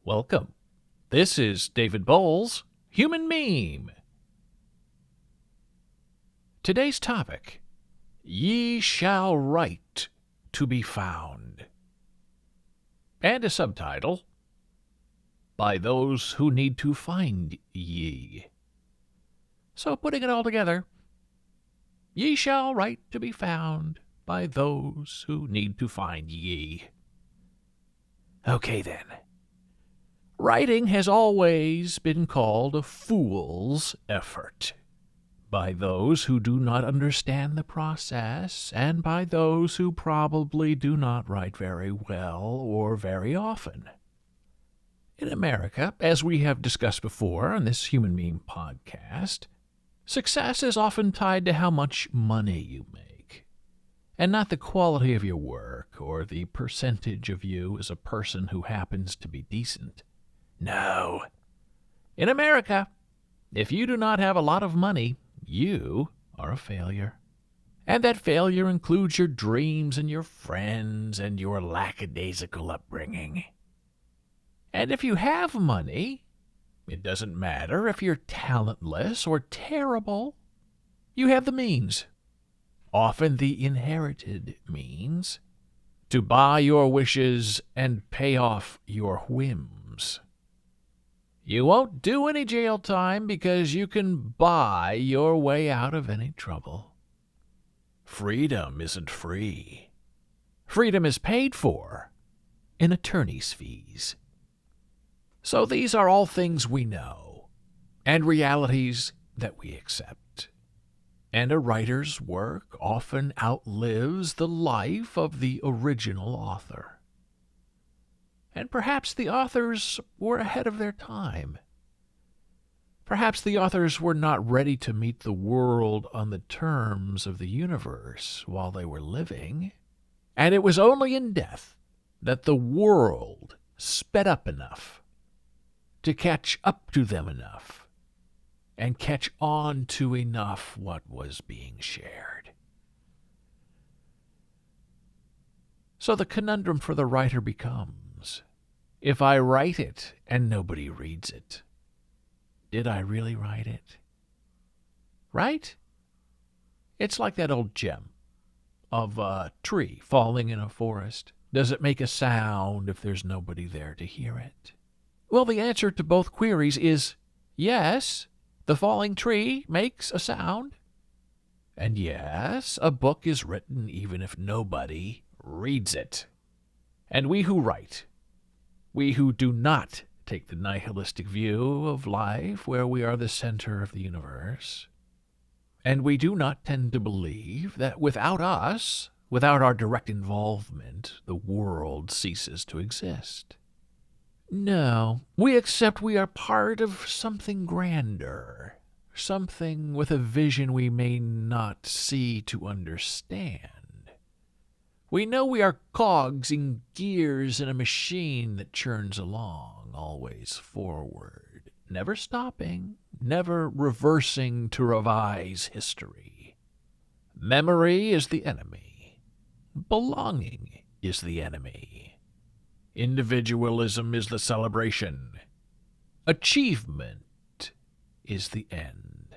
Welcome. This is David Boles, Human Meme. Today's topic, Ye shall write to be found. And a subtitle, By those who need to find ye. So putting it all together, ye shall write to be found by those who need to find ye. Okay then. Writing has always been called a fool's effort by those who do not understand the process and by those who probably do not write very well or very often. In America, as we have discussed before on this Human Meme podcast, success is often tied to how much money you make, and not the quality of your work or the percentage of you as a person who happens to be decent. No. In America, if you do not have a lot of money, you are a failure. And that failure includes your dreams and your friends and your lackadaisical upbringing. And if you have money, it doesn't matter if you're talentless or terrible. You have the means, often the inherited means, to buy your wishes and pay off your whims. You won't do any jail time because you can buy your way out of any trouble. Freedom isn't free. Freedom is paid for in attorney's fees. So these are all things we know, and realities that we accept. And a writer's work often outlives the life of the original author. And perhaps the authors were ahead of their time. Perhaps the authors were not ready to meet the world on the terms of the universe while they were living, and it was only in death that the world sped up enough to catch up to them enough and catch on to enough what was being shared. So the conundrum for the writer becomes, if I write it and nobody reads it, did I really write it? Right? It's like that old gem of a tree falling in a forest. Does it make a sound if there's nobody there to hear it? Well, the answer to both queries is yes, the falling tree makes a sound. And yes, a book is written even if nobody reads it. And we who write, we who do not take the nihilistic view of life where we are the center of the universe, and we do not tend to believe that without us, without our direct involvement, the world ceases to exist. No, we accept we are part of something grander, something with a vision we may not see to understand. We know we are cogs in gears in a machine that churns along, always forward, never stopping, never reversing to revise history. Memory is the enemy. Belonging is the enemy. Individualism is the celebration. Achievement is the end.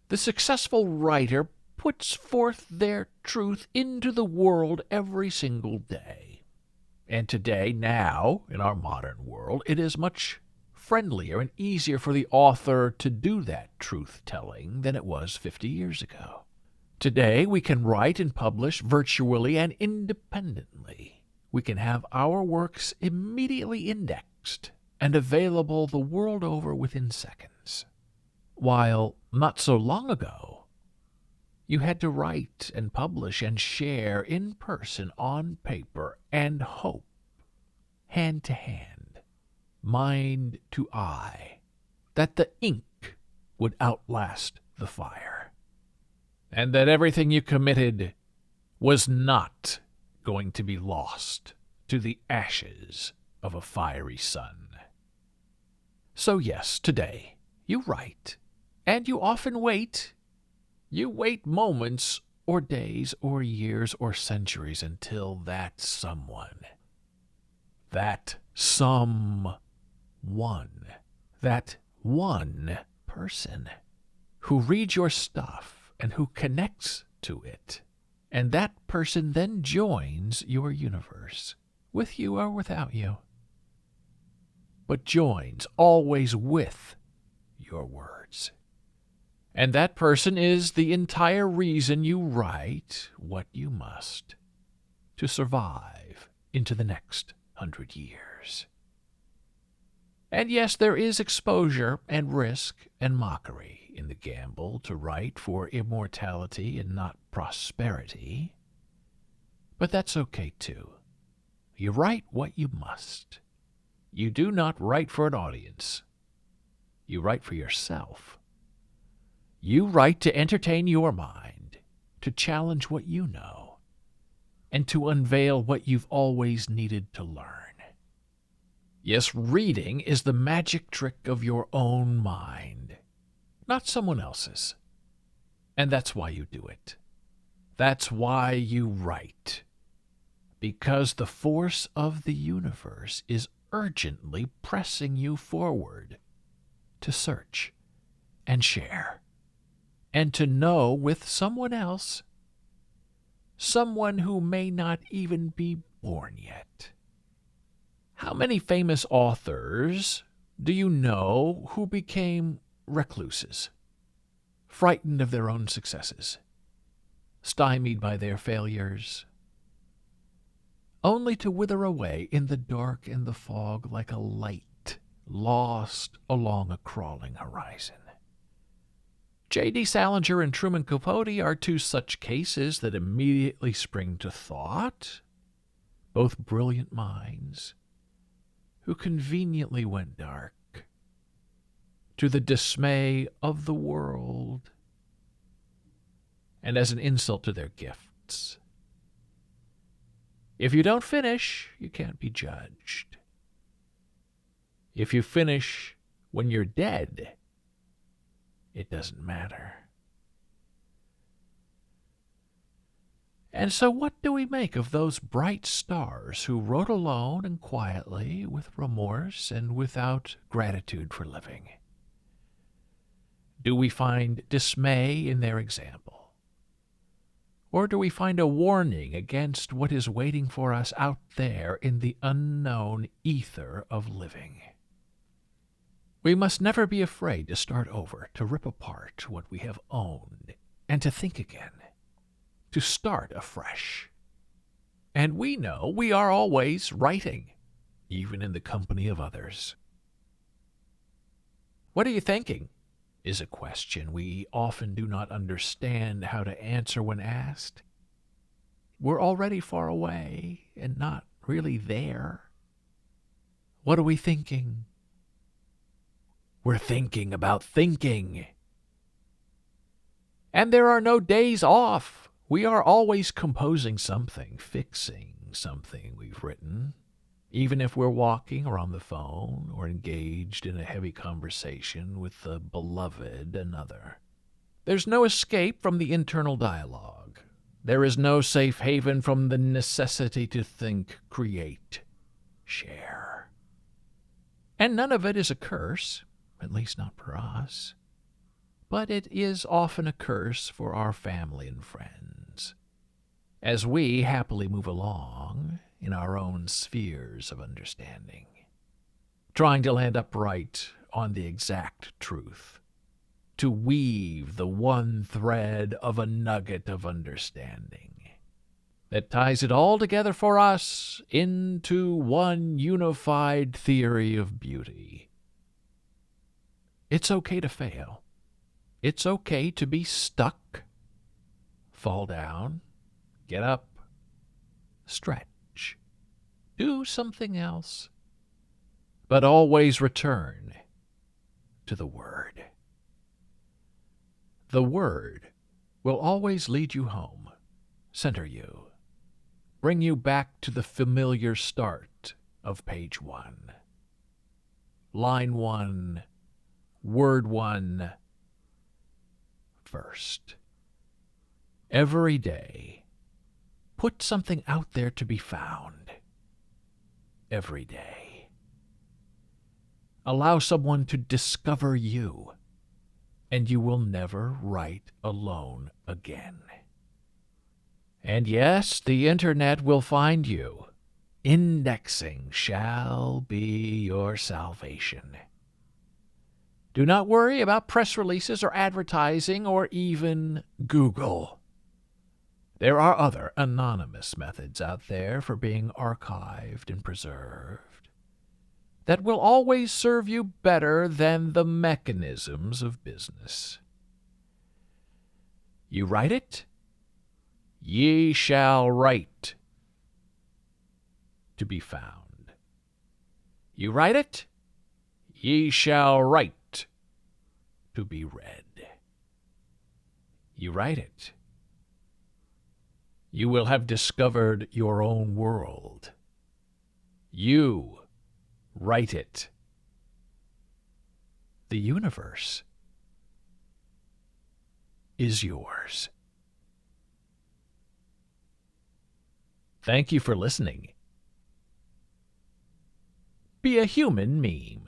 The successful writer puts forth their truth into the world every single day. And today, now, in our modern world, it is much friendlier and easier for the author to do that truth-telling than it was 50 years ago. Today, we can write and publish virtually and independently. We can have our works immediately indexed and available the world over within seconds. While not so long ago, you had to write and publish and share in person on paper and hope, hand to hand, mind to eye, that the ink would outlast the fire, and that everything you committed was not going to be lost to the ashes of a fiery sun. So yes, today you write, and you often wait. You wait moments or days or years or centuries until that someone that someone, that one person who reads your stuff and who connects to it, and that person then joins your universe, with you or without you, but joins always with your words. And that person is the entire reason you write what you must to survive into the next 100 years. And yes, there is exposure and risk and mockery in the gamble to write for immortality and not prosperity. But that's okay too. You write what you must. You do not write for an audience. You write for yourself. You write to entertain your mind, to challenge what you know, and to unveil what you've always needed to learn. Yes, reading is the magic trick of your own mind, not someone else's. And that's why you do it. That's why you write. Because the force of the universe is urgently pressing you forward to search and share and to know with someone else, someone who may not even be born yet. How many famous authors do you know who became recluses, frightened of their own successes, stymied by their failures, only to wither away in the dark and the fog like a light lost along a crawling horizon? J.D. Salinger and Truman Capote are two such cases that immediately spring to thought, both brilliant minds who conveniently went dark to the dismay of the world and as an insult to their gifts. If you don't finish, you can't be judged. If you finish when you're dead, it doesn't matter. And so what do we make of those bright stars who wrote alone and quietly, with remorse and without gratitude for living? Do we find dismay in their example? Or do we find a warning against what is waiting for us out there in the unknown ether of living? We must never be afraid to start over, to rip apart what we have owned, and to think again, to start afresh. And we know we are always writing, even in the company of others. What are you thinking? Is a question we often do not understand how to answer when asked. We're already far away and not really there. What are we thinking? We're thinking about thinking. And there are no days off. We are always composing something, fixing something we've written, even if we're walking or on the phone or engaged in a heavy conversation with the beloved another. There's no escape from the internal dialogue. There is no safe haven from the necessity to think, create, share. And none of it is a curse, at least not for us. But it is often a curse for our family and friends, as we happily move along in our own spheres of understanding, trying to land upright on the exact truth, to weave the one thread of a nugget of understanding that ties it all together for us into one unified theory of beauty. It's okay to fail. It's okay to be stuck, fall down, get up, stretch, do something else, but always return to the Word. The Word will always lead you home, center you, bring you back to the familiar start of page 1. Line 1, word 1, first. Every day, put something out there to be found. every day. Allow someone to discover you, and you will never write alone again. And yes, the internet will find you. Indexing shall be your salvation. Do not worry about press releases or advertising or even Google. There are other anonymous methods out there for being archived and preserved that will always serve you better than the mechanisms of business. You write it, ye shall write to be found. You write it, ye shall write to be read. You write it, you will have discovered your own world. You write it. The universe is yours. Thank you for listening. Be a human meme.